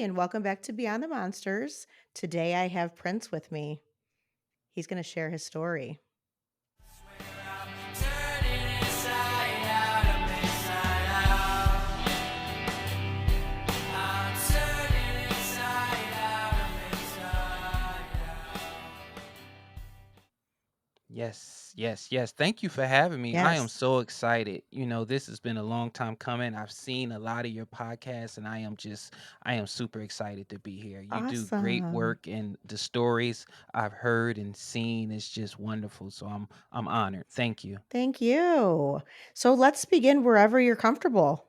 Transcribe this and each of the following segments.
and welcome back to Beyond the Monsters. Today I have Prince with me. He's going to share his story. Yes, yes, yes. Thank you for having me. I am Yes. so excited. This has been a long time coming. I've seen a lot of your podcasts and I am super excited to be here. You do great Awesome. work and the stories I've heard and seen is just wonderful. So I'm honored. Thank you. Thank you. So let's begin wherever you're comfortable.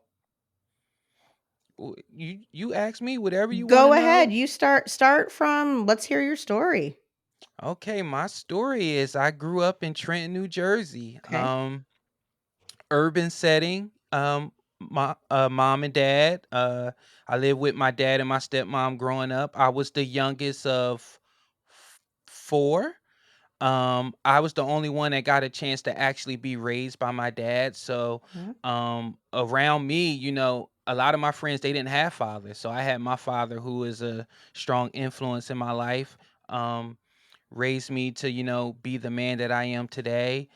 You ask me whatever you want to Go ahead. know. You start from let's hear your story. Okay, my story is I grew up in Trenton, New Jersey. Okay. Urban setting. My mom and dad. I lived with my dad and my stepmom growing up. I was the youngest of four. I was the only one that got a chance to actually be raised by my dad. So, Yeah. around me, a lot of my friends they didn't have fathers. So I had my father, who is a strong influence in my life. Um, Raised me to be the man that I am today.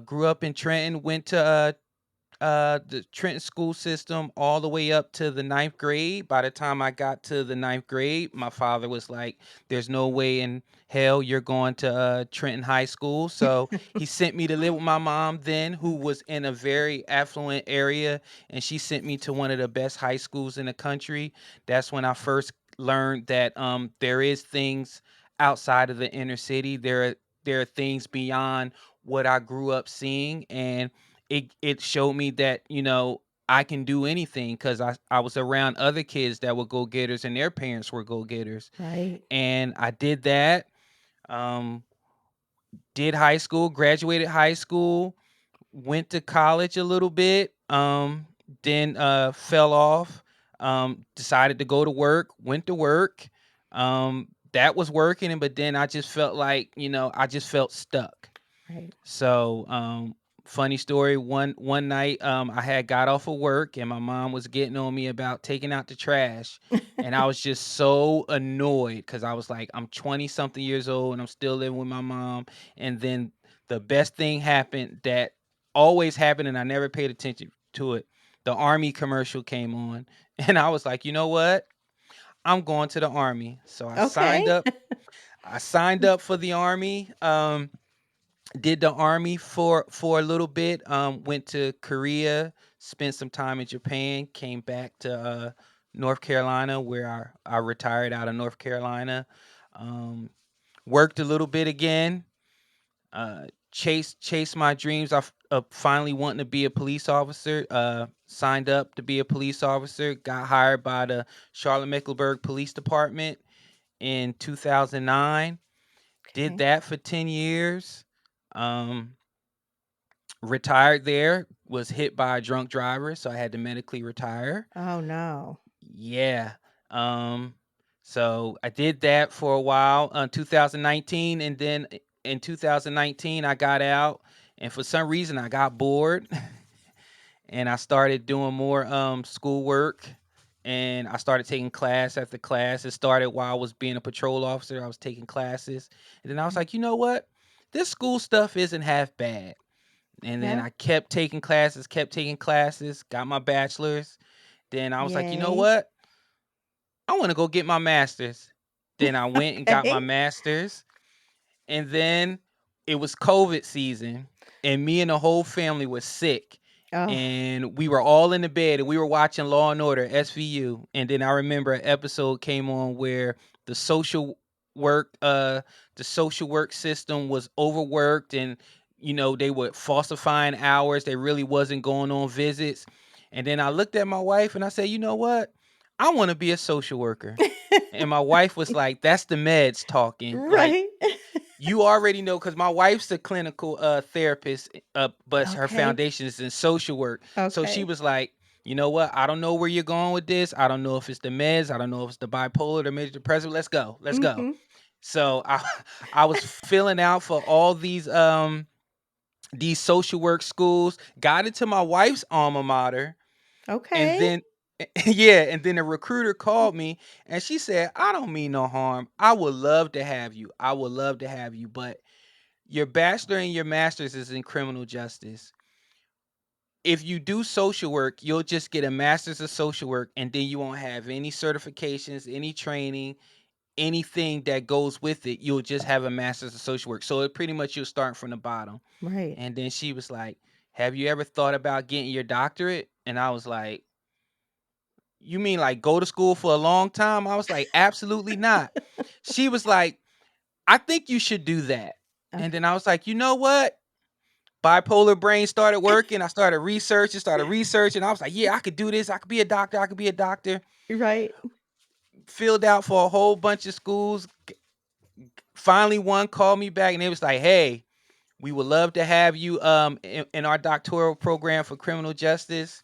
Grew up in Trenton. Went to the Trenton school system all the way up to the ninth grade. By the time I got to the ninth grade, my father was like, "There's no way in hell you're going to Trenton High School." So he sent me to live with my mom then, who was in a very affluent area, and she sent me to one of the best high schools in the country. That's when I first learned that there is things outside of the inner city. There are things beyond what I grew up seeing, and it showed me that I can do anything because I was around other kids that were go getters and their parents were go getters, Right. and I did that. Um, did high school, graduated high school, went to college a little bit, then fell off. Decided to go to work, went to work. That was working, but then I just felt like I just felt stuck. Right. So, funny story. One night, I had got off of work, and my mom was getting on me about taking out the trash, and I was just so annoyed because I was like, I'm 20 something years old, and I'm still living with my mom. And then the best thing happened that always happened, and I never paid attention to it. The Army commercial came on, and I was like, you know what? I'm going to the Army. So I signed Okay. up. I signed up for the Army. Did the Army for a little bit. Went to Korea, spent some time in Japan, came back to North Carolina, where I retired out of North Carolina. um, Worked a little bit again. Chased my dreams. Finally wanting to be a police officer. Signed up to be a police officer, got hired by the Charlotte-Mecklenburg Police Department in 2009. Did Okay. that for 10 years. um Retired there, was hit by a drunk driver, so I had to medically retire. Oh no. Yeah. Um, so I did that for a while, 2019, and then in 2019 I got out, and for some reason I got bored, and I started doing more schoolwork, and I started taking class after class. It started while I was being a patrol officer. I was taking classes, and then I was Okay. like, you know what? This school stuff isn't half bad. And then Yeah. I kept taking classes, got my bachelor's. Then I was like, you know Yay. what? I want to go get my master's. Then I went and got my Okay. master's. And then it was COVID season, and me and the whole family was sick. Oh. And we were all in the bed, and we were watching Law and Order SVU. And then I remember an episode came on where the social work, uh, the social work system was overworked, and they were falsifying hours. They really wasn't going on visits. And then I looked at my wife and I said, you know what? I want to be a social worker. And my wife was like, that's the meds talking. Like, Right. you already know, because my wife's a clinical therapist, but her Okay. foundation is in social work. So she Okay. was like, you know what? I don't know where you're going with this. I don't know if it's the meds. I don't know if it's the bipolar, the major depressive. Let's go. Let's go. Mhm. So I was filling out for all these social work schools. Got into my wife's alma mater, and Okay. then Yeah, and then the recruiter called me and she said, "I don't mean no harm. I would love to have you. I would love to have you, but your bachelor and your master's is in criminal justice. If you do social work, you'll just get a master's of social work and then you won't have any certifications, any training, anything that goes with it. You'll just have a master's of social work. So it pretty much you'll start from the bottom." Right. And then she was like, "Have you ever thought about getting your doctorate?" And I was like, "You mean like go to school for a long time?" I was like, "Absolutely not." She was like, "I think you should do that." And Okay. then I was like, "You know what?" Bipolar brain started working. I started researching. I was like, "Yeah, I could do this. I could be a doctor. I could be a doctor." Right. Filled out for a whole bunch of schools. Finally, one called me back and it was like, "Hey, we would love to have you in our doctoral program for criminal justice."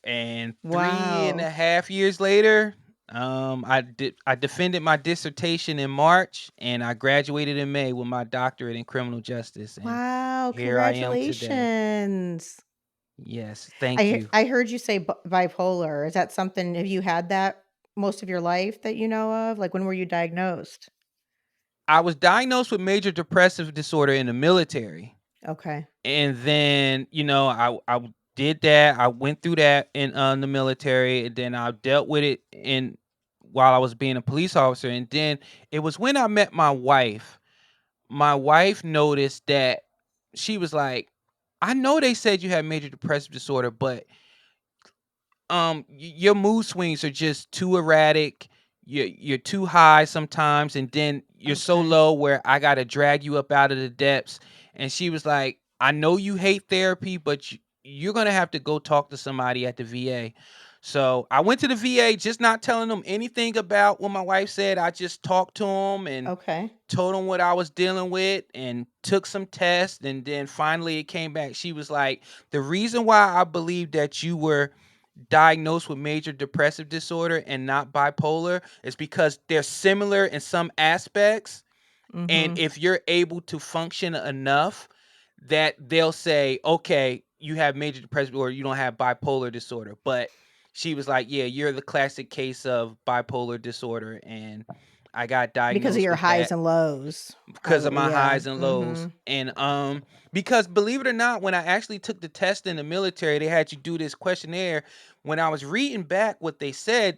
And three and Wow. a half years later, I defended my dissertation in March and I graduated in May with my doctorate in criminal justice. And Wow, here I am today. congratulations. Yes, thank you. I heard you say bipolar. Is that something have you had that most of your life that you know of? Like, when were you diagnosed? I was diagnosed with major depressive disorder in the military. Okay. And then, I did that. I went through that in the military, and then I dealt with it in while I was being a police officer. And then it was when I met my wife. My wife noticed that she was like, "I know they said you had major depressive disorder, but your mood swings are just too erratic. You're too high sometimes, and then you're so Okay. low where I gotta drag you up out of the depths." And she was like, "I know you hate therapy, but you're gonna have to go talk to somebody at the VA." So I went to the VA, just not telling them anything about what my wife said. I just talked to them and Okay. told them what I was dealing with and took some tests. And then finally it came back. She was like, "The reason why I believe that you were diagnosed with major depressive disorder and not bipolar is because they're similar in some aspects. And Mhm. if you're able to function enough, that they'll say, okay, you have major depressive or you don't have bipolar disorder." But she was like, "Yeah, you're the classic case of bipolar disorder." And I got Because of diagnosed your with highs that and lows, because of probably, my yeah. highs and lows. Mhm. And because believe it or not, when I actually took the test in the military, they had you do this questionnaire. When I was reading back what they said,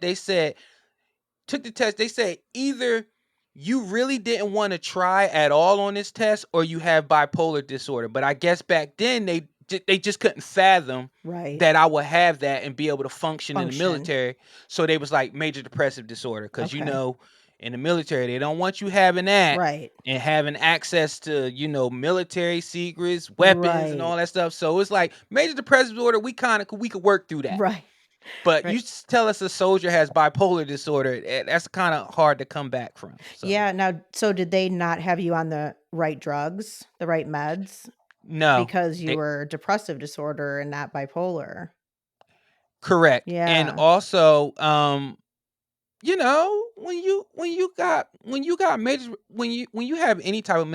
took the test, they said either you really didn't want to try at all on this test or you have bipolar disorder. But I guess back then they just couldn't fathom Right. that I would have that and be able to function in the Function. military. So they was like major depressive disorder cuz Okay. in the military they don't want you having that Right. and having access to, military secrets, weapons and Right. all that stuff. So it's like major depressive disorder, we could work through that. Right. But you Right. tell us a soldier has bipolar disorder, that's kind of hard to come back from. So, Yeah, now so did they not have you on the right drugs, the right meds? no, Because you they were depressive disorder and not bipolar. correct. And Yeah. also, when you got major when you have any type of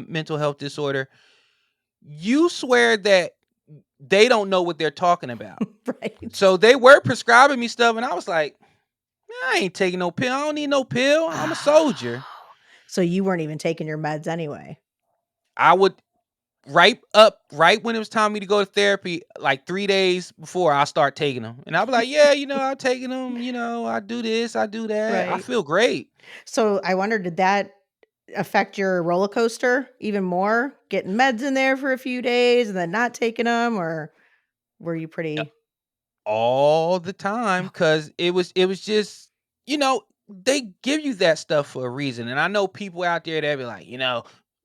mental health disorder, you swear that they don't know what they're talking about. Right. So they were prescribing me stuff, and I was like, "I ain't taking no pill. I don't need no pill. I'm a soldier." So you weren't even taking your meds anyway. I would right when it was time for me to go to therapy, like 3 days before, I start taking them, and I'll be like, "Yeah, I'm taking them. I do this, I do that. I Right. feel great." So I wonder, did that affect your roller coaster even more? Getting meds in there for a few days and then not taking them, or were you pretty All the time, okay. because it was just, they give you that stuff for a reason. And I know people out there that be like,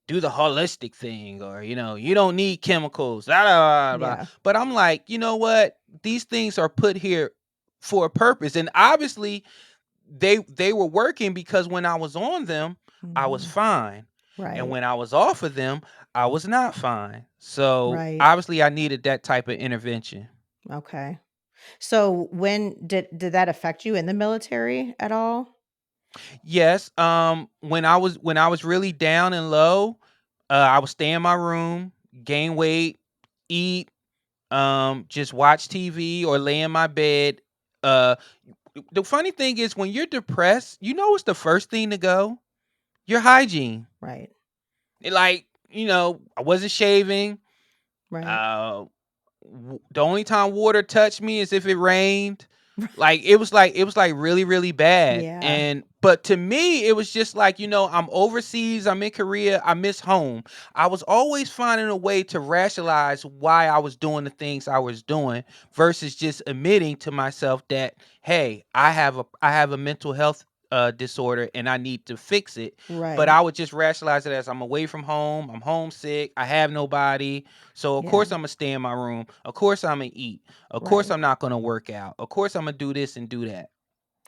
do the holistic thing, or you don't need chemicals, blah, blah, blah, blah. Yeah. But I'm like, you know what, these things are put here for a purpose. And obviously they were working, because when I was on them I was Mhm. fine, and Right. when I was off of them I was not fine. So Right. obviously I needed that type of intervention. Okay. So when did that affect you in the military at all? Yes, when I was really down and low, I would stay in my room, gain weight, eat, just watch TV or lay in my bed. Uh, the funny thing is when you're depressed, you know what's the first thing to go? Your hygiene. Right. Like, I wasn't shaving. Right. Uh, the only time water touched me is if it rained. Like it was like really really bad. Yeah. And but to me it was just like, I'm overseas, I'm in Korea, I miss home. I was always finding a way to rationalize why I was doing the things I was doing versus just admitting to myself that, hey, I have a mental health disorder and I need to fix it. But Right. I would just rationalize it as I'm away from home, I'm homesick, I have nobody, so of Yeah. course I'm gonna stay in my room. Of course I'm gonna eat. Of course Right. I'm not gonna work out. Of course I'm gonna do this and do that.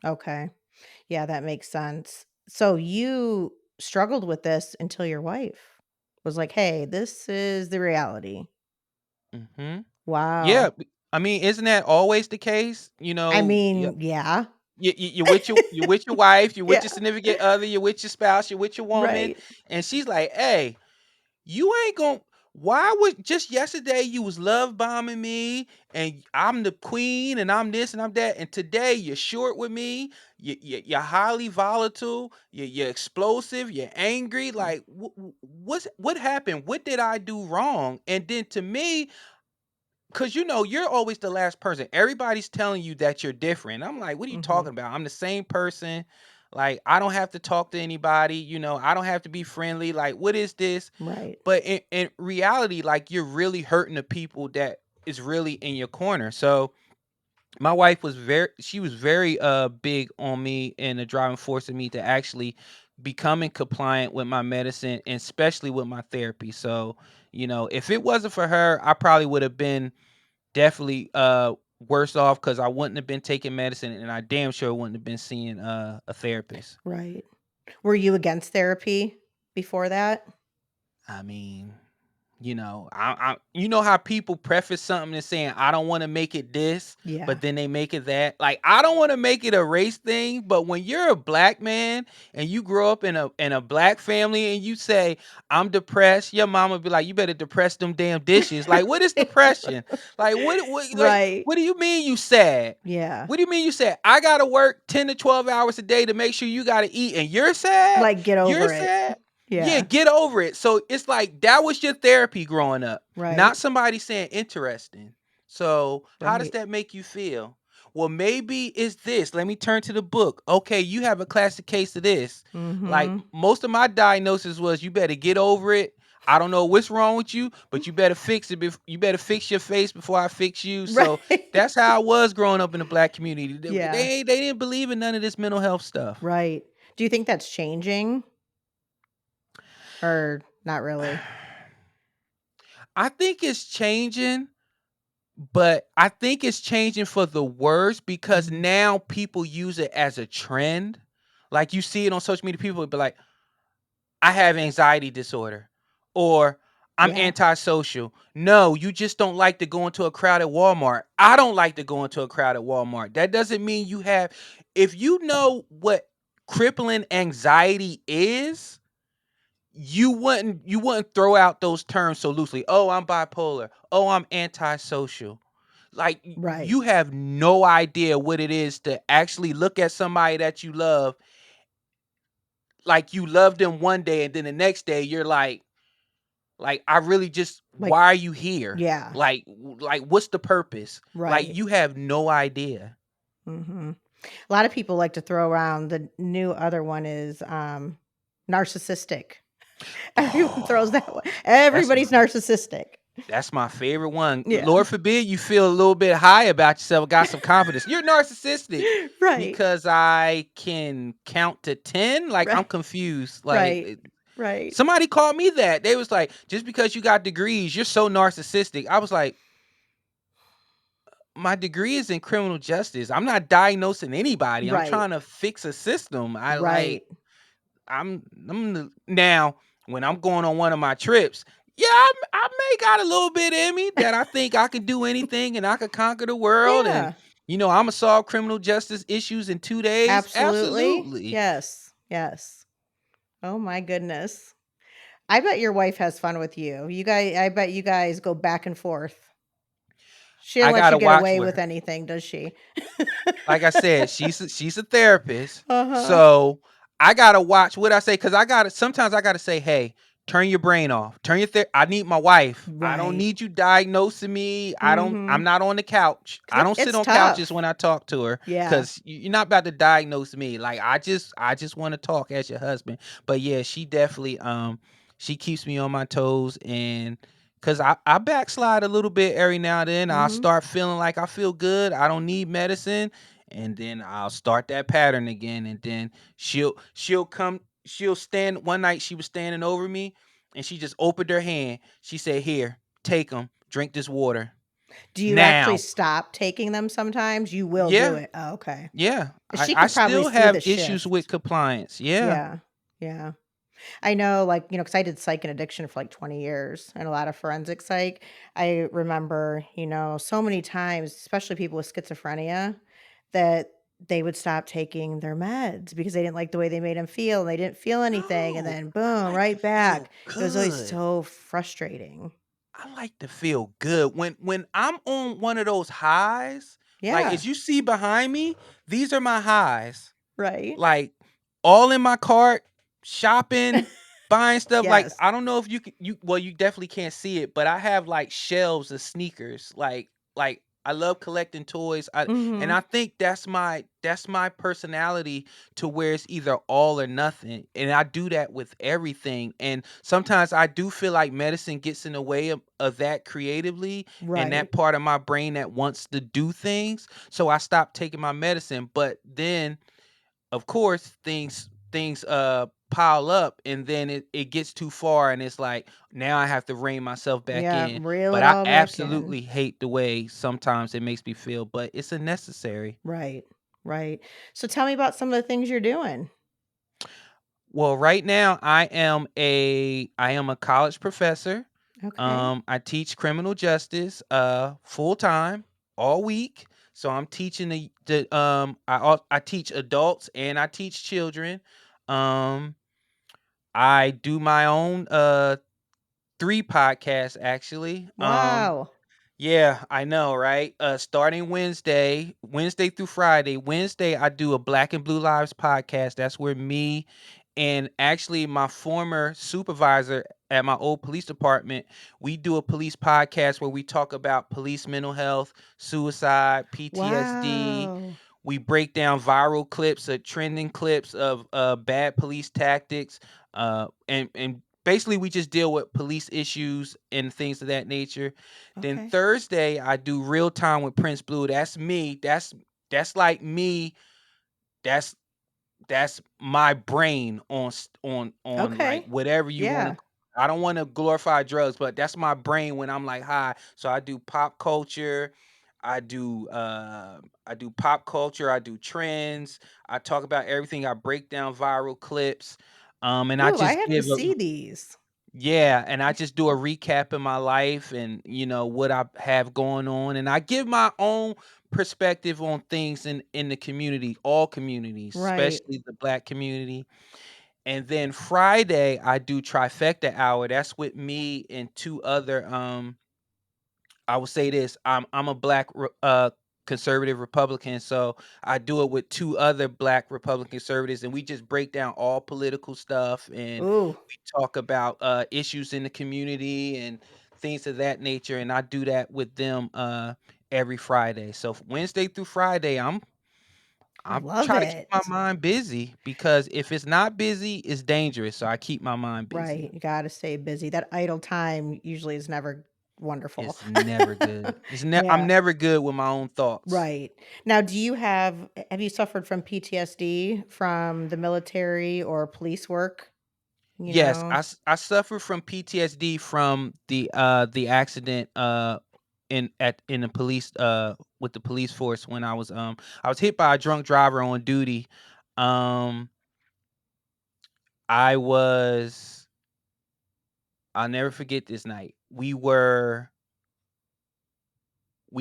Okay. Yeah, that makes sense. So you struggled with this until your wife was like, "Hey, this is the reality." Hmm. Yeah, Wow. I mean, isn't that always the case? I Yeah, mean, yeah. you're with your wife, you're with Yeah. your significant other, you're with your spouse, you're with your woman, Right. and she's like, "Hey, you ain't gonna. Why would just yesterday you was love bombing me and I'm the queen and I'm this and I'm that, and today you're short with me. You're highly volatile. You're explosive. You're angry. Like what happened? What did I do wrong?" And then to me, because you're always the last person. Everybody's telling you that you're different. I'm like, what are you Mhm. talking about? I'm the same person. Like I don't have to talk to anybody. I don't have to be friendly. Like what is this? Right. But in reality, like you're really hurting the people that is really in your corner. So my wife was very big on me and the driving force of me to actually becoming compliant with my medicine and especially with my therapy. So, if it wasn't for her, I probably would have been definitely worse off because I wouldn't have been taking medicine and I damn sure wouldn't have been seeing a therapist. Right. Were you against therapy before that? I mean, you know how people preface something and saying, I don't want to make it this, Yeah. but then they make it that. Like, I don't want to make it a race thing, but when you're a black man and you grow up in a black family and you say, I'm depressed, your mama be like, you better depress them damn dishes. Like, what is depression? Like, Right. what do you mean you sad? Yeah. What do you mean you sad? I gotta work 10 to 12 hours a day to make sure you gotta eat and you're sad? Like, get You're over it. sad? Yeah, Yeah. get over it. So it's like that was your therapy growing up, Right. not somebody saying interesting. So how does Right. that make you feel? Well, maybe it's this. Let me turn to the book. Okay, you have a classic case of this. Like Mhm. most of my diagnosis was you better get over it. I don't know what's wrong with you, but you better fix it. You better fix your face before I fix you. So Right. that's how I was growing up in the black community. They, Yeah. they didn't believe in none of this mental health stuff. Right. Do you think that's changing or not really? I think it's changing, but I think it's changing for the worse because Mhm. now people use it as a trend. Like you see it on social media, people would be like, I have anxiety disorder or I'm Yeah. antisocial. No, you just don't like to go into a crowded Walmart. I don't like to go into a crowded Walmart. That doesn't mean you have, if you know what crippling anxiety is, you wouldn't throw out those terms so loosely. Oh, I'm bipolar. Oh, I'm antisocial. Like Right. you have no idea what it is to actually look at somebody that you love, like you love them one day and then the next day you're like I really just, Like, why are you here? yeah. Like what's the purpose? Like Right. you have no idea. Mhm. A lot of people like to throw around the new other one is, narcissistic. Everyone throws that Oh, one. that's my Everybody's narcissistic. That's my favorite one. Yeah. Lord forbid you feel a little bit high about yourself, got some confidence. You're narcissistic Right. because I can count to 10. Like I'm Right. confused. Right. Right. Somebody called me that. They was like, just because you got degrees, you're so narcissistic. I was like, my degree is in criminal justice. I'm not diagnosing anybody. I'm Right. trying to fix a system. Right. Now when I'm going on one of my trips, yeah, I may got a little bit in me that I think I can do anything and I could conquer the world and Yeah. I'm gonna solve criminal justice issues in 2 days. Absolutely. Absolutely. Yes. Yes. Oh my goodness. I bet your wife has fun with you. I bet you guys go back and forth. She didn't I let you gotta get watch away with with her. anything, does she? Like I said, she's a therapist, Uh-huh. so I gotta watch what I say because I gotta sometimes I gotta say, hey, turn your brain off, turn your I need my wife. I don't Right. need you diagnosing me. I'm Mhm. not on the couch. 'Cause I don't sit it's on couches tough. when I talk to her Yeah. because you're not about to diagnose me. Like I just want to talk as your husband. But yeah, she definitely she keeps me on my toes and cause I backslide a little bit every now and then. I'll Mhm. start feeling like I feel good. I don't need medicine and then I'll start that pattern again and then she'll stand one night she was standing over me and she just opened her hand. She said, "Here, take them. Drink this water." Do you actually Now. stop taking them sometimes? You will do Yeah. it. Oh, okay. Yeah. 'Cause I she I could probably still see have the issues with shift. compliance. Yeah. Yeah. Yeah. I know, like, because I did psych and addiction for like 20 years and a lot of forensic psych. I remember, so many times, especially people with schizophrenia, that they would stop taking their meds because they didn't like the way they made them feel and they didn't feel anything. And No. then I boom, like to right feel back. It was always good. so frustrating. I like to feel good when I'm on one of those highs, like Yeah. as you see behind me, these are my highs. Right. Like all in my cart, shopping, buying stuff. Like Yes. I don't know if you well, you definitely can't see it, but I have like shelves of sneakers. Like I love collecting toys. And Mhm. I think that's my personality to where it's either all or nothing. And I do that with everything. And sometimes I do feel like medicine gets in the way of that creatively and Right. that part of my brain that wants to do things. So I stopped taking my medicine. But then of course things pile up and then it gets too far and it's like now I have to rein myself back Yeah. in. Reel But it I all back in. absolutely hate the way sometimes it makes me feel, but it's a necessary. Right. Right. So tell me about some of the things you're doing. Well, right now I am a college professor. Okay. I teach criminal justice full time all week. So I'm teaching I teach adults and I teach children. Um I do my own 3 podcasts actually. Wow. Yeah, I know, right? Starting Wednesday through Friday. Wednesday, I do a Black and Blue Lives podcast. That's where me and actually my former supervisor at my old police department, we do a police podcast where we talk about police mental health, suicide, PTSD. Wow. We break down viral clips, trending clips of bad police tactics, and basically we just deal with police issues and things of that nature. Then Okay. Thursday, I do real time with Prince Blue. That's me. That's like me. That's that's my brain on like Okay. whatever you want to. Yeah. I don't want to glorify drugs, but that's my brain when I'm like high. So I do pop culture. I do pop culture. I do trends. I talk about everything. I break down viral clips. And I Ooh, I just have to give a see these. yeah, and I just do a recap of my life and what I have going on and I give my own perspective on things in the community, all communities, Right. especially the black community. And then Friday I do trifecta hour. That's with me and two other I will say this, I'm a black conservative Republican, so I do it with two other black Republican conservatives, and we just break down all political stuff, and Ooh, we talk about issues in the community and things of that nature. And I do that with them every Friday. So Wednesday through Friday, I I'm love try to keep my it. mind busy because if it's not busy, it's dangerous. So I keep my mind busy. Right. You gotta stay busy. That idle time usually is never wonderful. It's never good. I'm Yeah. never good with my own thoughts. Right. Now, have you suffered from PTSD from the military or police work? You Yes, know? I suffer from PTSD from the accident in the police with the police force when I was hit by a drunk driver on duty. Um I was I'll never forget this night. We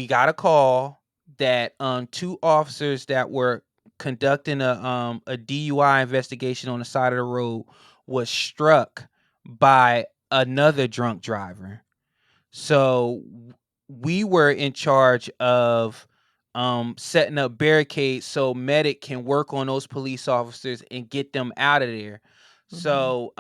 got a call that two officers that were conducting a DUI investigation on the side of the road was struck by another drunk driver. So we were in charge of setting up barricades so medic can work on those police officers and get them out of there. Mhm. So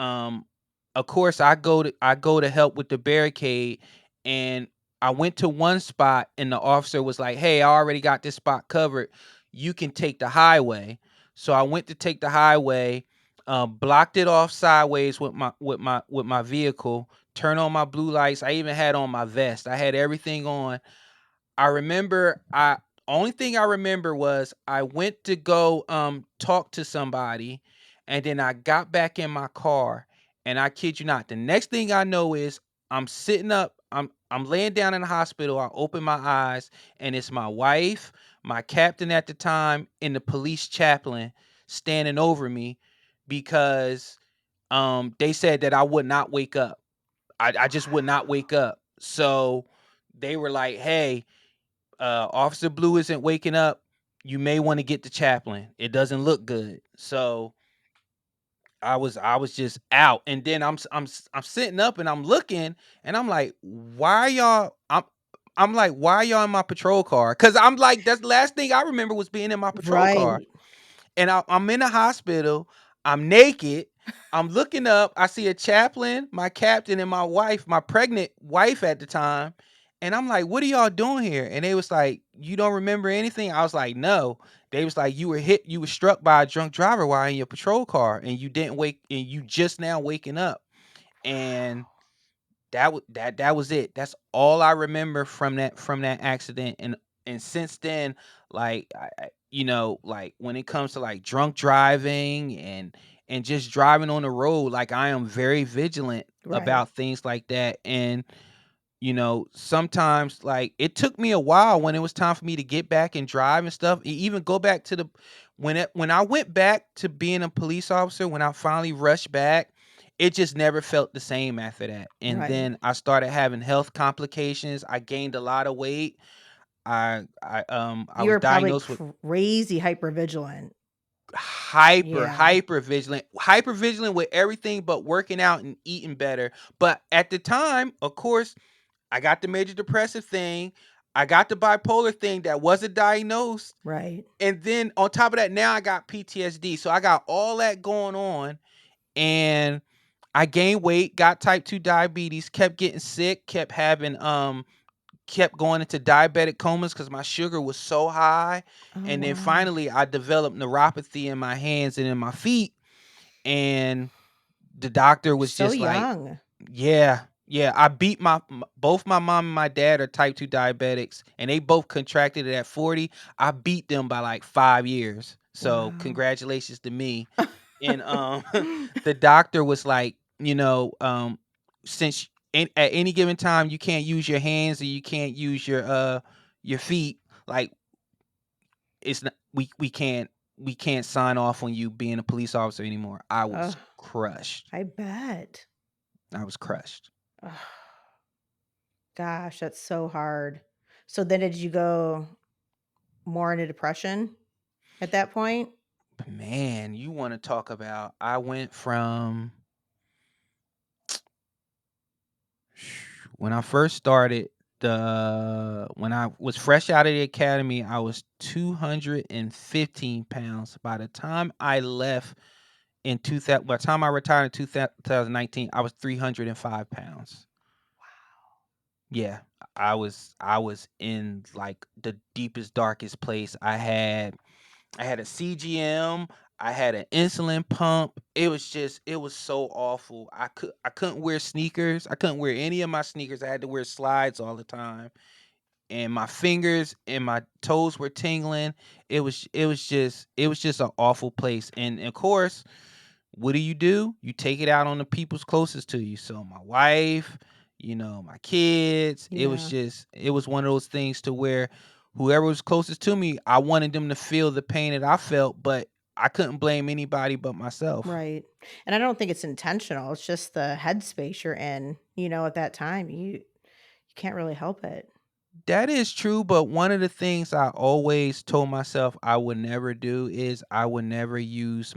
of course I go to help with the barricade, and I went to one spot and the officer was like, "Hey, I already got this spot covered. You can take the highway." So I went to take the highway, blocked it off sideways with my vehicle, turn on my blue lights. I even had on my vest. I had everything on. I remember I only thing I remember was I went to go talk to somebody, and then I got back in my car, and I kid you not, the next thing I know is I'm sitting up, I'm laying down in the hospital. I open my eyes, and it's my wife, my captain at the time, and the police chaplain standing over me because they said that I would not wake up. I just would not wake up. So they were like, "Hey, Officer Blue isn't waking up. You may want to get the chaplain. It doesn't look good." So I was just out, and then I'm sitting up and I'm looking, and I'm like, "Why are y'all?" I'm like, "Why are y'all in my patrol car?" Because I'm like, that's the last thing I remember was being in my patrol car. Right. And I'm in the hospital. I'm naked. I'm looking up. I see a chaplain, my captain, and my wife, my pregnant wife at the time. And I'm like, "What are y'all doing here?" And they was like, "You don't remember anything?" I was like, "No." They was like, You were struck by a drunk driver while in your patrol car, and you didn't wake, and you just now waking up." And that was it. That's all I remember from that accident. And since then, like like when it comes to like drunk driving and just driving on the road, like I am very vigilant Right. about things like that. And sometimes like it took me a while when it was time for me to get back and drive and stuff. Even go back to the when I went back to being a police officer, when I finally rushed back, it just never felt the same after that. And Right. then I started having health complications. I gained a lot of weight. I You was were probably diagnosed with crazy hyper vigilant. Yeah. hyper vigilant with everything but working out and eating better. But at the time, of course, I got the major depressive thing. I got the bipolar thing that wasn't diagnosed. Right. And then on top of that, now I got PTSD. So I got all that going on. And I gained weight, got type 2 diabetes, kept getting sick, kept going into diabetic comas because my sugar was so high. Oh, And then wow. finally I developed neuropathy in my hands and in my feet. And the doctor was So just like, young. yeah, yeah. I beat both my mom and my dad are type 2 diabetics, and they both contracted it at 40. I beat them by like 5 years. So Wow. congratulations to me. And the doctor was like, since at any given time you can't use your hands or you can't use your feet, like it's not we can't sign off on you being a police officer anymore. I was Ugh, crushed. I bet. I was crushed. Ugh, gosh, that's so hard. So then did you go more into depression at that point? Man, you want to talk about I went from when I first started the when I was fresh out of the academy, I was 215 pounds. By the time I left in 2000, by the time I retired in 2019, I was 305 pounds. Yeah, I was in like the deepest, darkest place. I had a CGM. I had an insulin pump. It was so awful. I couldn't wear sneakers. I couldn't wear any of my sneakers. I had to wear slides all the time. And my fingers and my toes were tingling. It was just an awful place. And of course, what do? You take it out on the people's closest to you. So my wife, my kids. Yeah, It was one of those things to where whoever was closest to me, I wanted them to feel the pain that I felt, but I couldn't blame anybody but myself. right. And I don't think it's intentional. It's just the headspace you're in, at that time. You can't really help it. That is true, but one of the things I always told myself I would never do is I would never use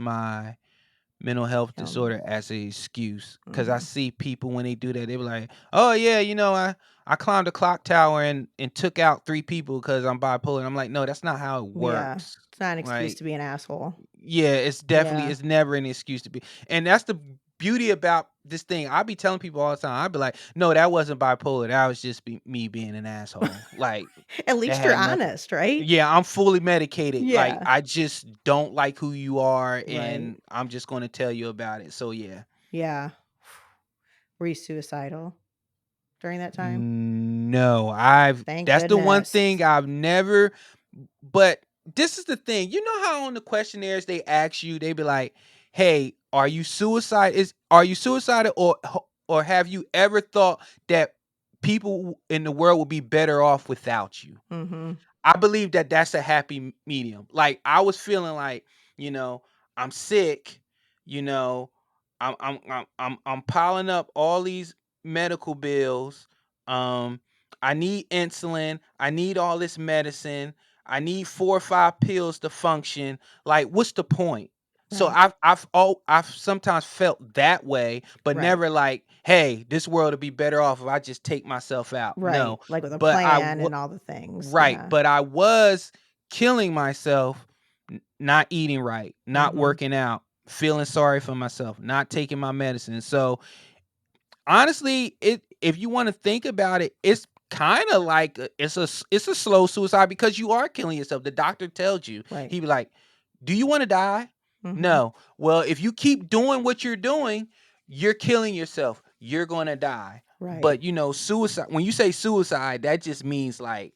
mental health Um, disorder as an excuse because I mhm. see people when they do that, they be like, "Oh yeah, I climbed a clock tower and took out 3 people because I'm bipolar." And I'm like, "No, that's not how it Yeah. works." It's not an excuse Like, to be an asshole. yeah, Yeah. it's never an excuse to be, and that's the beauty about this thing. I be telling people all the time. I be like, "No, that wasn't bipolar. That was just me being an asshole." Like At that least you're had nothing. honest, right? Yeah, I'm fully medicated. Like Yeah. I just don't like who you are, Right. and I'm just going to tell you about it. So yeah. Yeah. Were you suicidal during that time? No, I've Thank that's the one goodness. thing I've never, but this is the thing. You know how on the questionnaires they ask you, they be like, "Hey, are you suicidal or have you ever thought that people in the world would be better off without you?" Mhm. I believe that that's a happy medium. Like I was feeling like, you know, I'm sick, you know, I'm piling up all these medical bills. Um, I need insulin. I need all this medicine. I need 4 or 5 pills to function. Like, what's the point? So Right. I've sometimes felt that way, but Right. never like, hey, this world would be better off if I just take myself out. Right. No, Like with a but plan and all the things. right, Yeah. but I was killing myself, not eating right, not Mhm. working out, feeling sorry for myself, not taking my medicine. So honestly, it if you want to think about it, it's kind of like it's a slow suicide because you are killing yourself. The doctor tells you, Right. he be like, "Do you want to die?" Mhm. No. Well, if you keep doing what you're doing, you're killing yourself. You're gonna die. Right. But suicide. When you say suicide, that just means like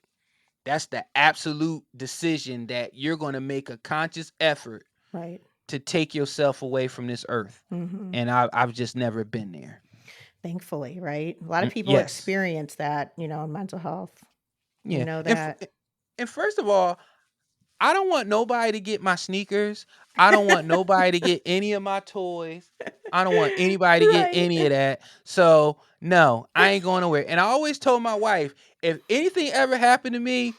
that's the absolute decision that you're going to make a conscious effort Right. to take yourself away from this earth. Mhm. And I've just never been there. Thankfully, right? A lot of people Yes. experience that, in mental health. You Yeah. know that. And first of all, I don't want nobody to get my sneakers. I don't want nobody to get any of my toys. I don't want anybody to get Right. any of that. So, no, I ain't going nowhere. And I always told my wife, if anything ever happened to me,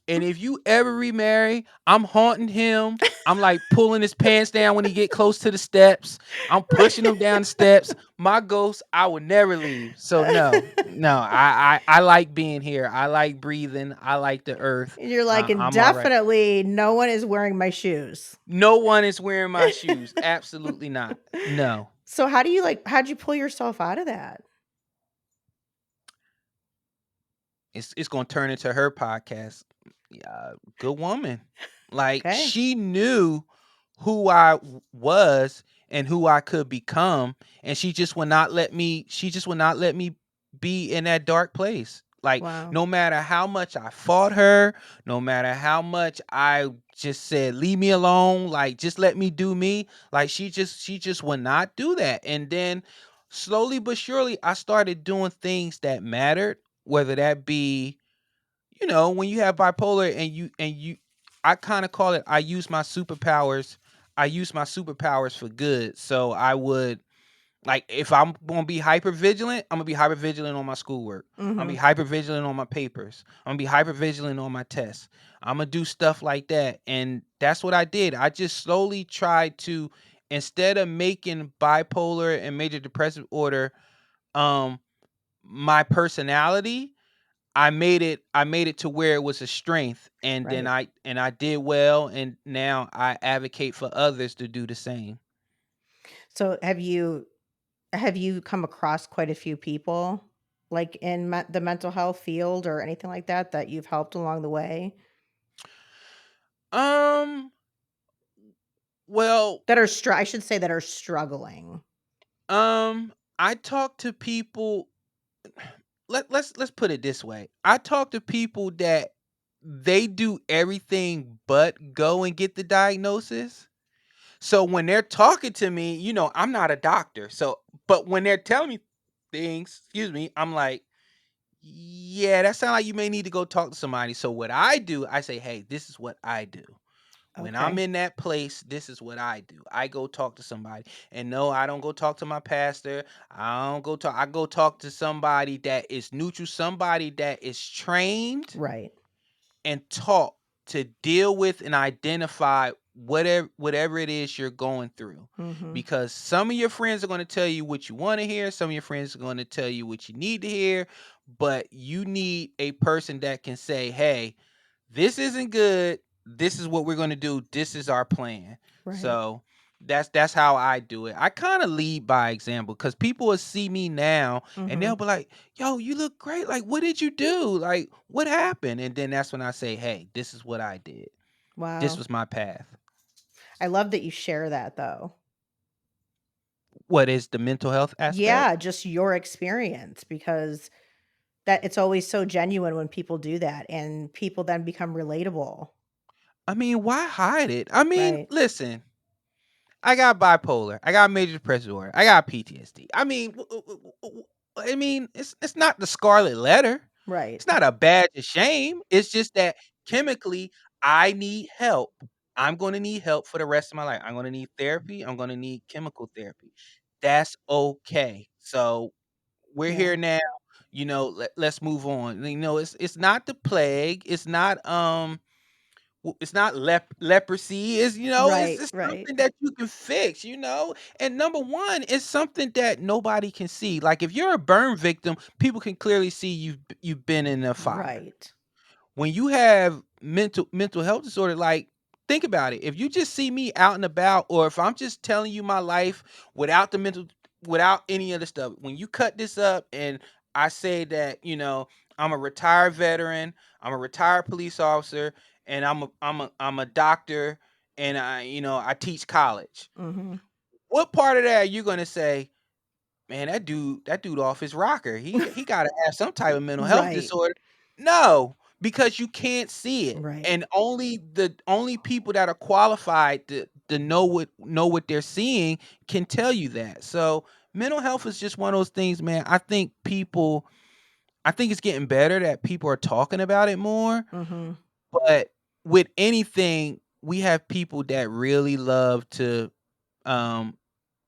and if you ever remarry, I'm haunting him. I'm like pulling his pants down when he get close to the steps. I'm pushing him down the steps. My ghost, I would never leave. So no, no, I like being here. I like breathing. I like the earth. And you're like, "And I'm all right. definitely no one is wearing my shoes." No one is wearing my shoes. Absolutely not. No. So how'd you pull yourself out of that? It's gonna turn into her podcast. Yeah, good woman. Like Okay. she knew who was and who I could become, and she just would not let me be in that dark place. Like Wow. no matter how much I fought her, no matter how much I just said leave me alone, like just let me do me, like she just would not do that. And then slowly but surely I started doing things that mattered, whether that be, when you have bipolar and you I kind of call it I use my superpowers for good. So I would, like, if I'm gonna be hyper vigilant, I'm gonna be hyper vigilant on my schoolwork. I'm gonna be Mhm. hyper vigilant on my papers. I'm gonna be hyper vigilant on my tests. I'm gonna do stuff like that. And that's what I did. I just slowly tried to, instead of making bipolar and major depressive order um my personality, I made it to where it was a strength, and then Right. I did well, and now I advocate for others to do the same. So have you come across quite a few people, like, in the mental health field or anything like that, that you've helped along the way? Um, well, That are I should say that are struggling. I talk to people. Let's put it this way. I talk to people that they do everything but go and get the diagnosis. So when they're talking to me, I'm not a doctor. So, but when they're telling me things, excuse me, I'm like, yeah, that sounds like you may need to go talk to somebody. So what I do, I say, hey, this is what I do. When I'm Okay. in that place, this is what I do. I go talk to somebody. And no, I don't go talk to my pastor. I go talk to somebody that is neutral, somebody that is trained Right. and taught to deal with and identify whatever it is you're going through, Mhm. because some of your friends are going to tell you what you want to hear, some of your friends are going to tell you what you need to hear, but you need a person that can say, hey, this isn't good, this is what we're going to do, this is our plan. Right. So that's how I do it. I kind of lead by example, because people will see me now and they'll Mhm. be like, yo, you look great, like what did you do, like what happened? And then that's when I say, hey, this is what I did, this Wow. was my path. I love that you share that though. What is the mental health aspect? Yeah, just your experience because that it's always so genuine when people do that and people then become relatable. I mean, why hide it? I mean, Right. listen, I got bipolar, I got major depressive disorder, I got PTSD. I mean, I mean, it's not the scarlet letter. Right. It's not a badge of shame. It's just that chemically, I need help. I'm going to need help for the rest of my life. I'm going to need therapy. I'm going to need chemical therapy. That's okay. So we're Yeah. here now. Let's move on. It's not the plague. It's not leprosy. It's Right, just right. something that you can fix. And number one, it's something that nobody can see. Like if you're a burn victim, people can clearly see you've been in a fire. Right. When you have mental health disorder, like think about it. If you just see me out and about, or if I'm just telling you my life without the mental, without any other stuff, when you cut this up and I say that, I'm a retired veteran, I'm a retired police officer, and I'm a doctor, and I teach college. Mhm. What part of that are you gonna say, man, that dude off his rocker. He gotta have some type of mental health Right. disorder. No, because you can't see it. Right. And only people that are qualified to know what they're seeing can tell you that. So mental health is just one of those things, man. I think it's getting better that people are talking about it more. Mhm. But with anything, we have people that really love to um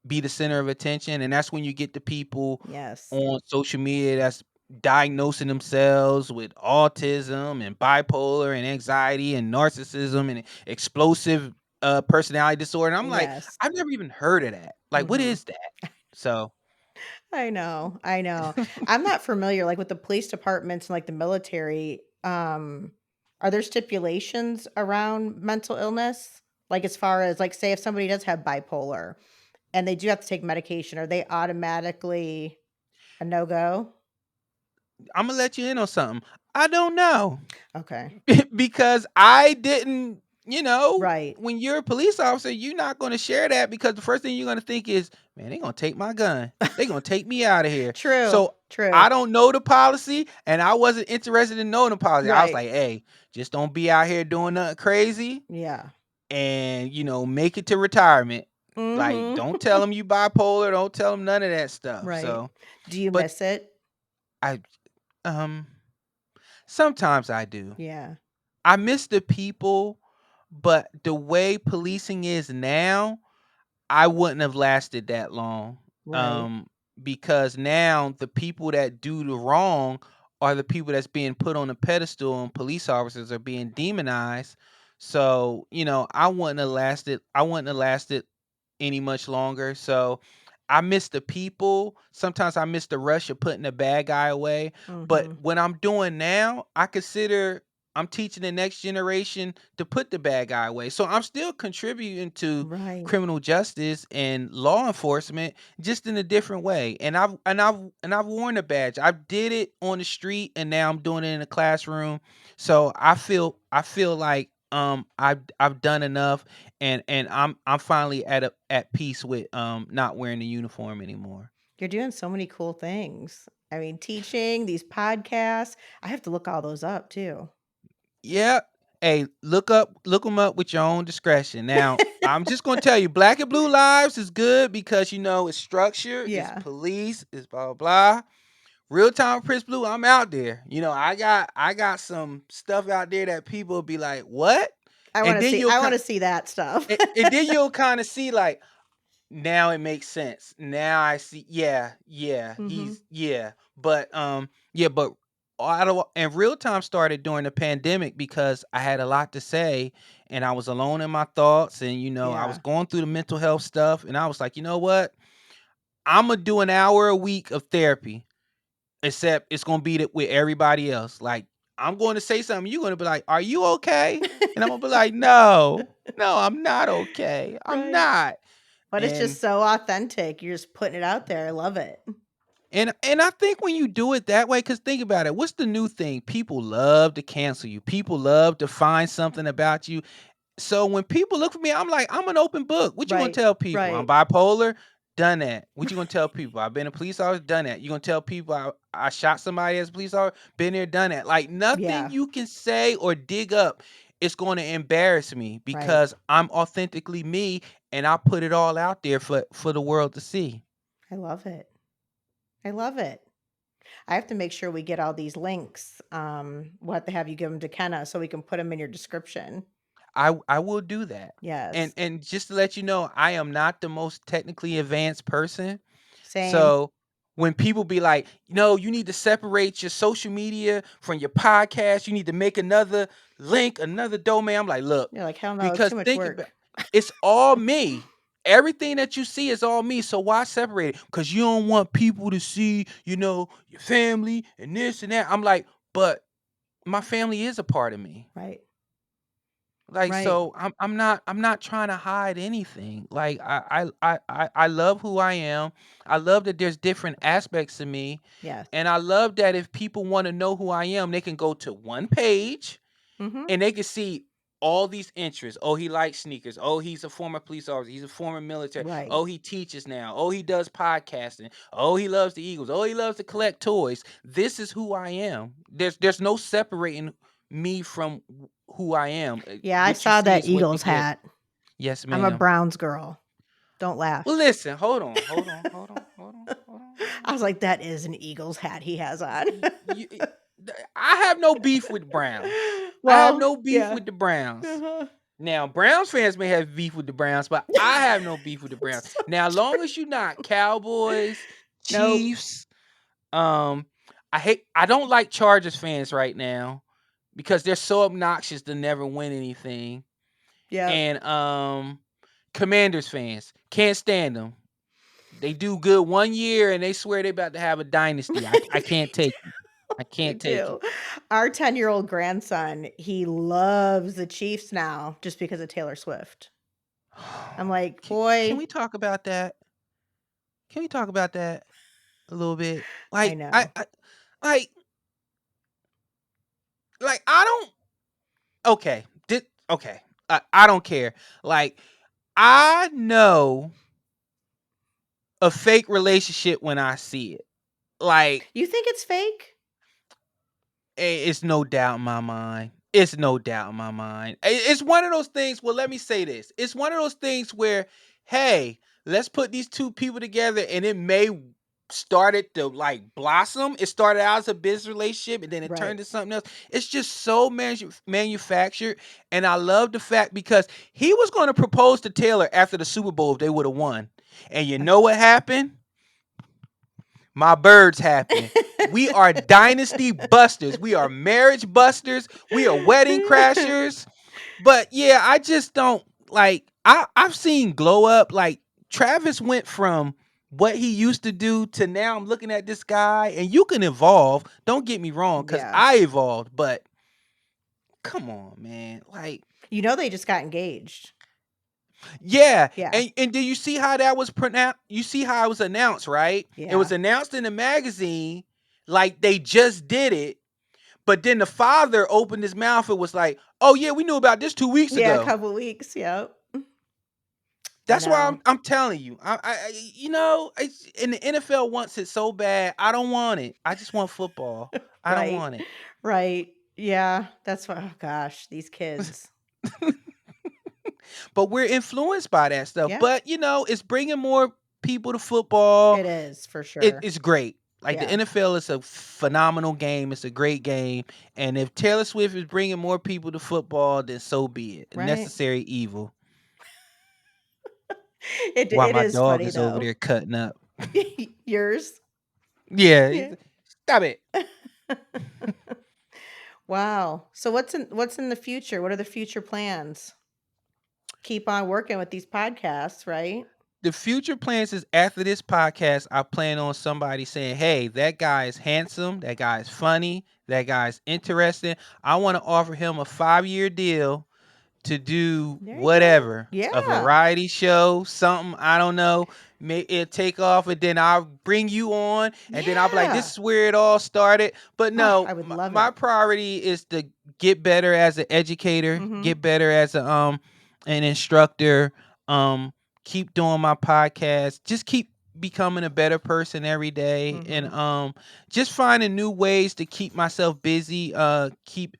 be the center of attention, and that's when you get the people Yes. on social media that's diagnosing themselves with autism and bipolar and anxiety and narcissism and explosive personality disorder. And I'm like, Yes. I've never even heard of that. Like, what Mhm. is that? So I know, I know. I'm not familiar, like, with the police departments and, like, the military, are there stipulations around mental illness? Like, as far as, like, say if somebody does have bipolar and they do have to take medication, are they automatically a no-go? I'm gonna let you in on something. I don't know. Okay. Because I didn't, Right. when you're a police officer, you're not going to share that, because the first thing you're going to think is, man, they're going to take my gun. They're going to take me out of here. True, So true. I don't know the policy, and I wasn't interested in knowing the policy. I was Right. like, hey, just don't be out here doing nothing crazy, Yeah. and, make it to retirement. Like, Mhm. don't tell them you bipolar. Don't tell them none of that stuff. Right. So, Do you but miss it? I, um, sometimes I do. Yeah. I miss the people, but the way policing is now, I wouldn't have lasted that long. Right. Um, because now the people that do the wrong are the people that's being put on a pedestal, and police officers are being demonized. So, I wouldn't have lasted any much longer. So I miss the people. Sometimes I miss the rush of putting the bad guy away. But Mhm. what I'm doing now, I consider I'm teaching the next generation to put the bad guy away. So I'm still contributing to Right. criminal justice and law enforcement, just in a different way. And I've worn the badge. I did it on the street, and now I'm doing it in the classroom. So I feel like I've done enough, and I'm finally at peace with not wearing the uniform anymore. You're doing so many cool things. I mean, teaching, these podcasts. I have to look all those up too. Yeah. Hey, look them up with your own discretion. Now, I'm just gonna tell you, Black and Blue Lives is good because it's structure, it's Yeah. police, it's blah blah blah. Real time Prince Blue, I'm out there. I got some stuff out there that people be like, what? And then I wanna see that stuff. you'll kind of see, like, now it makes sense. Now I see. Yeah, yeah, Mhm. but real time started during the pandemic because I had a lot to say, and I was alone in my thoughts, and I was Yeah. going through the mental health stuff, and I was like, you know what? I'm gonna do an hour a week of therapy, except it's gonna be with everybody else. Like, I'm going to say something, you're gonna be like, "Are you okay?" And I'm gonna be like, "No, no, I'm not okay. I'm Right. not." But it's And just so authentic. You're just putting it out there. I love it. and I think when you do it that way, because think about it, what's the new thing? People love to cancel you. People love to find something about you. So when people look for me, I'm like, I'm an open book. What you gonna Right. tell people? I'm Right. bipolar. Done that. What you gonna tell people? I've been a police officer. Done that. You gonna tell people I shot somebody as a police officer? Been there. Done that. Like nothing Yeah. you can say or dig up is going to embarrass me Right. because I'm authentically me, and I put it all out there for the world to see. I love it. I love it. I have to make sure we get all these links. We'll have to have you give them to Kenna so we can put them in your description. I will do that. And Yes. and just to let you know, I am not the most technically advanced person. Same. So when people be like, no, you need to separate your social media from your podcast, you need to make another link, another domain. I'm like, look, You're like, hell no, because too much think about work. it's all me. Everything that you see is all me. So why separate it? Because you don't want people to see, your family and this and that. I'm like, but my family is a part of me. Right. Like, Right. so I'm not trying to hide anything. Like I love who I am. I love that there's different aspects to me. Yes. And I love that if people want to know who I am, they can go to one page Mhm. and they can see all these interests. Oh, he likes sneakers. Oh, he's a former police officer. He's a former military. Right. Oh, he teaches now. Oh, he does podcasting. Oh, he loves the Eagles. Oh, he loves to collect toys. This is who I am. There's no separating me from who I am. Yeah, I What you saw see that is what you Eagles get. hat. Yes, I'm a ma'am. Browns girl. Don't Well, laugh. listen. Hold on. Hold on. Hold on. Hold on. Hold on. Hold I on. was like, that is an Eagles hat he has on. I have no beef with Browns. I have Well, no beef yeah. with the Browns. Uh-huh. Now, Browns fans may have beef with the Browns, but I have no beef with the Browns. So Now, true. long as you're not Cowboys, Nope. Chiefs, um, I don't like Chargers fans right now because they're so obnoxious to never win anything. Yep. And Commanders fans can't stand them. They do good 1 year and they swear they about to have a dynasty. I can't take it. I They can't take it. do. Our 10-year-old grandson, he loves the Chiefs now just because of Taylor Swift. I'm like, Can "Boy." we talk about that? Can we talk about that a little bit? I Like know. like I don't okay. Okay. I don't care. Like I know a fake relationship when I see it. Like You think it's fake? it's no doubt in my mind. It's no doubt in my mind. It's one of those things. Well, let me say this. It's one of those things where, hey, let's put these two people together, and it may started to like blossom. It started out as a business relationship, and then it turned Right. to something else. It's just so manufactured, and I love the fact because he was going to propose to Taylor after the Super Bowl if they would have won, and you know what happened? My birds happen. We are dynasty busters. We are marriage busters. We are wedding crashers. But yeah, I just don't like I've seen glow up. Like Travis went from what he used to do to now I'm looking at this guy and you can evolve. Don't get me wrong, because Yeah. I evolved, but come on, man. Like, You know they just got engaged. yeah. Yeah. And do you see how that was pronounced? You see how it was announced, right? It was Yeah. announced in the magazine like they just did it. But then the father opened his mouth and was like, "Oh yeah, we knew about this 2 weeks Yeah, a ago." couple weeks, yep. I That's why know. I'm telling you. It's, and the NFL wants it so bad. I don't want it. I just want football. I don't Right. want it. Right. Yeah, that's what, oh gosh, these kids. But we're influenced by that stuff. Yeah, But it's bringing more people to football. it is for It, sure. it's great. Like the Yeah. NFL is a phenomenal game. It's a great game. And if Taylor Swift is bringing more people to football, then so be it. Right. Necessary evil. While It my is dog funny is over though. there cutting up. Yours? Yeah, Yeah. stop it. Wow. So what's in the future? What are the future plans? keep on working with these podcasts, right? The future plans is after this podcast, I plan on somebody saying, "Hey, that guy is handsome, that guy is funny, that guy is interesting. I want to offer him a 5-year deal to do There you go. whatever, a Yeah. variety show, something, I don't know, may it take off, and then I'll bring you on, and then I'll be like, this Yeah. is where it all started. But Oh, no, I would love my it. priority is to get better as an educator, Mhm. get better as a an instructor, um, keep doing my podcast, just keep becoming a better person every day, and Mhm. just finding new ways to keep myself busy, keep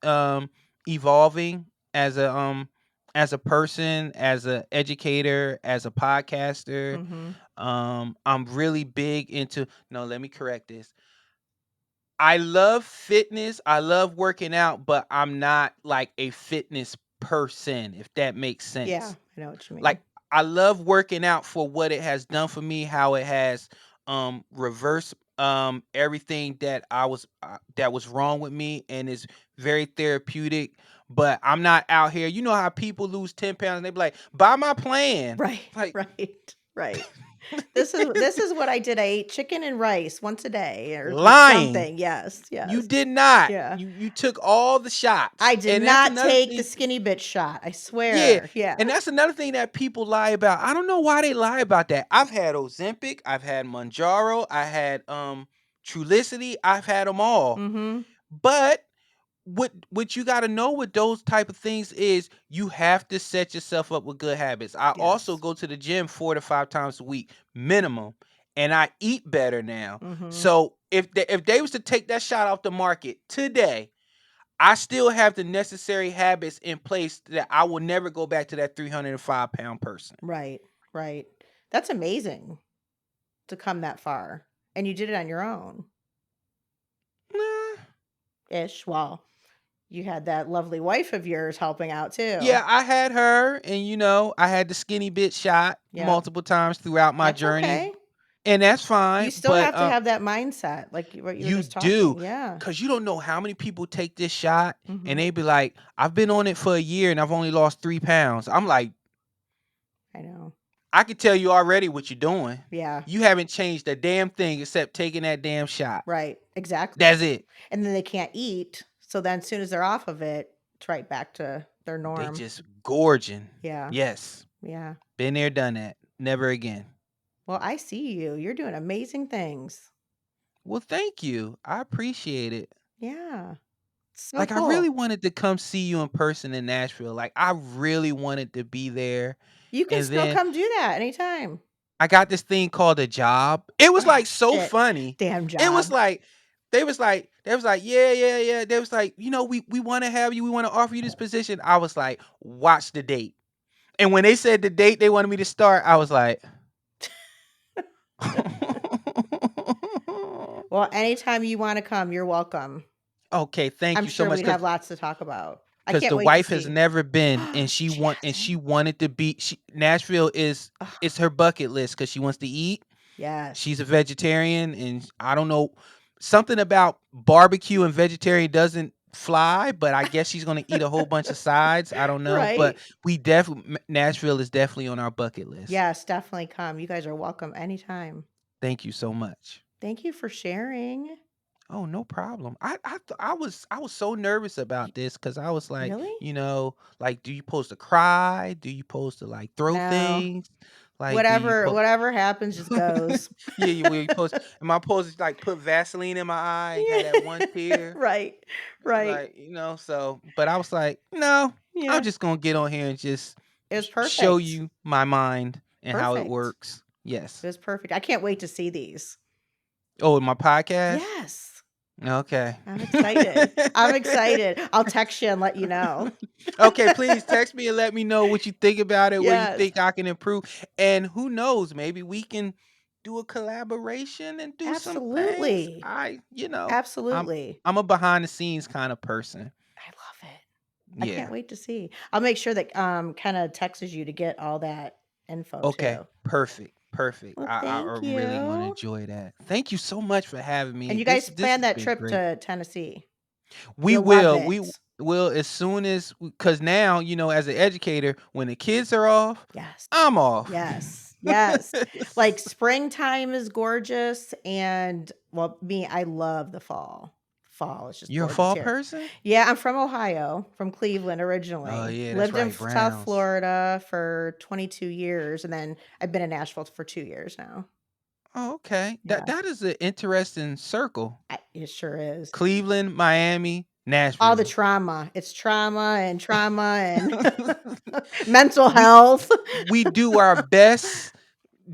evolving as a person, as a educator, as a podcaster. Mhm. I'm really big into, no, let me correct this. I love fitness. I love working out, but I'm not like a fitness person, if that makes Yeah, sense. I know what you Like, mean. I love working out for what it has done for me, how it has reversed everything that was wrong with me, and is very therapeutic. But I'm not out here. You know how people lose 10 pounds and they be like, buy my plan. Right, Like, right, right. This is what I did. I ate chicken and rice once a day or lying. something. Yes, You yes. did not. Yeah. You took all the shots. I did And that's not another take the thing. skinny bitch shot, I Yeah, swear. Yeah. and that's another thing that people lie about. I don't know why they lie about that. I've had Ozempic, I've had Mounjaro, I had Trulicity, I've had them all. Mhm. But what you got to know with those type of things is you have to set yourself up with good habits. I also Yes. go to the gym 4 to 5 times a week minimum, and I eat better now. Mhm. So if they was to take that shot off the market today, I still have the necessary habits in place that I will never go back to that 305-pound person. Right, right. That's amazing to come that far, and you did it on your own, Nah. ish. Well, you had that lovely wife of yours helping out too. Yeah, I had her, and I had the skinny bit shot Yep. multiple times throughout my That's journey, okay. and that's You fine. still But have to have that mindset, like what you were you just do, talking. Yeah. cause you don't know how many people take this shot, and Mhm. they be like, "I've been on it for a year, and I've only lost 3 pounds." I'm like, I know. I can tell you already what you're doing. Yeah. You haven't changed a damn thing except taking that damn shot. Right. Exactly. That's it. And then they can't eat, so then as soon as they're off of it, it's right back to their They norm. just gorging. Yeah. Yes. Yeah. Been there, done that. Never again. Well, I see you. You're doing amazing things. Well, thank you. I appreciate it. Yeah. So Like, I really cool. wanted to come see you in person in Nashville. Like, I really wanted to be there. You can And still then come do that anytime. I got this thing called a job. It was Oh, like so shit. funny. Damn It was job. like they was like, yeah, yeah, yeah. They was like, we want to have you. We want to offer you this position. I was like, watch the date. And when they said the date they wanted me to start, I was like, Well, anytime you wanna come, you're welcome. okay, thank I'm you so sure much. we'd have lots to talk about. I Cause can't the wait to wife has see. never been, and She she hasn't? wanted to be. Nashville is her bucket list because she wants to eat. She's a Yes. vegetarian, and I don't know, something about barbecue and vegetarian doesn't fly, but I guess she's gonna eat a whole bunch of sides. I don't know, but Right? we definitely Nashville is definitely on our bucket list. Yes, definitely come. You guys are welcome anytime. Thank you so much. Thank you for sharing. Oh, no problem. I was so nervous Y about this because I was like, Really? like, do you supposed to cry? Do you supposed to like throw No. things? Like, do you Whatever happens just goes. yeah, you supposed am I supposed to like put Vaseline in my eye and have that one Yeah. tear? Right. Right. Like, but I was like, no, I'm Yeah. just gonna get on here and just It was show perfect. you my mind and how it Perfect. works. It Yes. was perfect. I can't wait to see these. Oh, in my podcast? Yes. Okay. I'm excited. I'm excited. I'll text you and let you know. Okay, please text me and let me know what you think about it, where you Yes. think I can improve. And who knows, maybe we can do a collaboration and do some things. Absolutely. I'm Absolutely. I'm a behind the scenes kind of person. I love it. I can't Yeah. wait to see. I'll make sure that, kinda texts you to get all that info Okay. too. Perfect. Perfect. Well, I thank really want to you. enjoy that. Thank you so much for having And me. you This guys this plan has that been trip great. to Tennessee. We You'll love will. it. Well, as soon as because now, as an educator, when the kids are off, Yes. I'm off. Yes. Yes. Like, springtime is gorgeous, and, well, me, I love the fall. Fall is just You're a gorgeous fall here. person? Yeah, I'm from Ohio, from Cleveland Oh, originally. yeah, that's Lived in right, F South Browns. Florida for 22 years, and then I've been in Nashville for 2 years now. Oh, okay. That Yeah. that is an interesting circle. It sure is. Cleveland, Miami, All the Nashville. trauma. It's trauma and mental We health. we do our best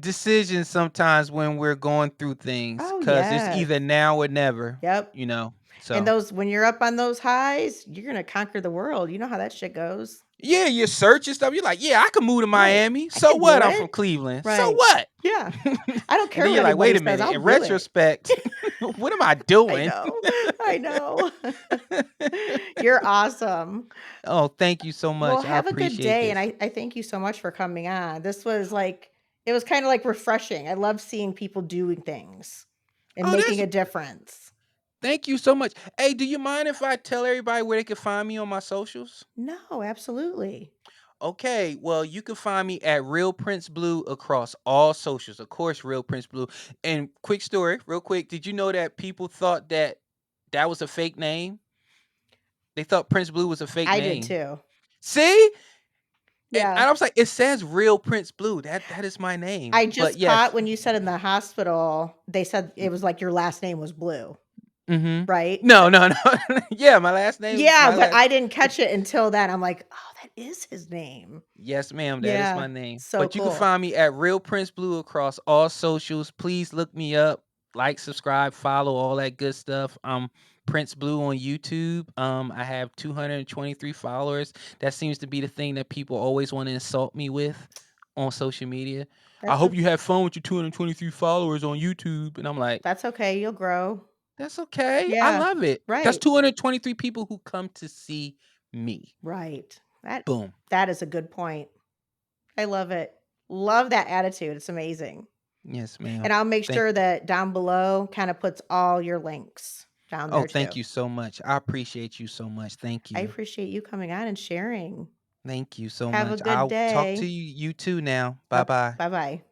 decisions sometimes when we're going through things Oh, because it's yes. either now or never, Yep. And so those when you're up on those highs, you're gonna conquer the world. You know how that shit goes. yeah, you search and stuff. You're like, yeah, I can move to Right. Miami. I So can what? do I'm from it. Cleveland. So Right. what? Yeah. I don't And care then what you're like, anybody wait a says, minute. I'll In do it. retrospect, what am I I doing? know. I know. You're awesome. Oh, thank you so Well, much. I have a good appreciate day, and this. I thank you so much for coming on. This was, like it was kinda, like, refreshing. I love seeing people doing things and Oh, making that's a difference. thank you so much. Hey, do you mind if I tell everybody where they can find me on my socials? No, absolutely. Okay, well, you can find me at Real Prince Blue across all socials. Of course, Real Prince Blue. And quick story, real quick. Did you know that people thought that that was a fake name? They thought Prince Blue was a fake I did name. too. See? And Yeah. I was like, it says Real Prince Blue. That is my name. I But just caught yes. when you said in the hospital, they said it was like your last name was Blue, Mm-hmm. right? No, no, no. Yeah, my last name, Yeah, my but last I didn't catch it until then. I'm like, "Oh, that is his name." yes, ma'am. That is Yeah, my name. so But you can cool. find me at Real Prince Blue across all socials. Please look me up, like, subscribe, follow, all that good stuff. Prince Blue on YouTube. I have 223 followers. That seems to be the thing that people always want to insult me with on social media. I That's o hope you have fun with your 223 followers on YouTube. And I'm like, that's okay, you'll grow. that's okay. I Yeah, love it. That's right, 223 people who come to see me. right. Boom. That is a good point. I love it. Love that attitude, it's amazing. Yes, ma'am. And I'll make Thank sure you. that down below kinda puts all your links down Oh, there thank too. you so much. I appreciate you so much. Thank I you. appreciate you coming on and sharing. Thank you so Have a much. good I'll talk to day. you too now. Bye Bye-bye. bye-bye.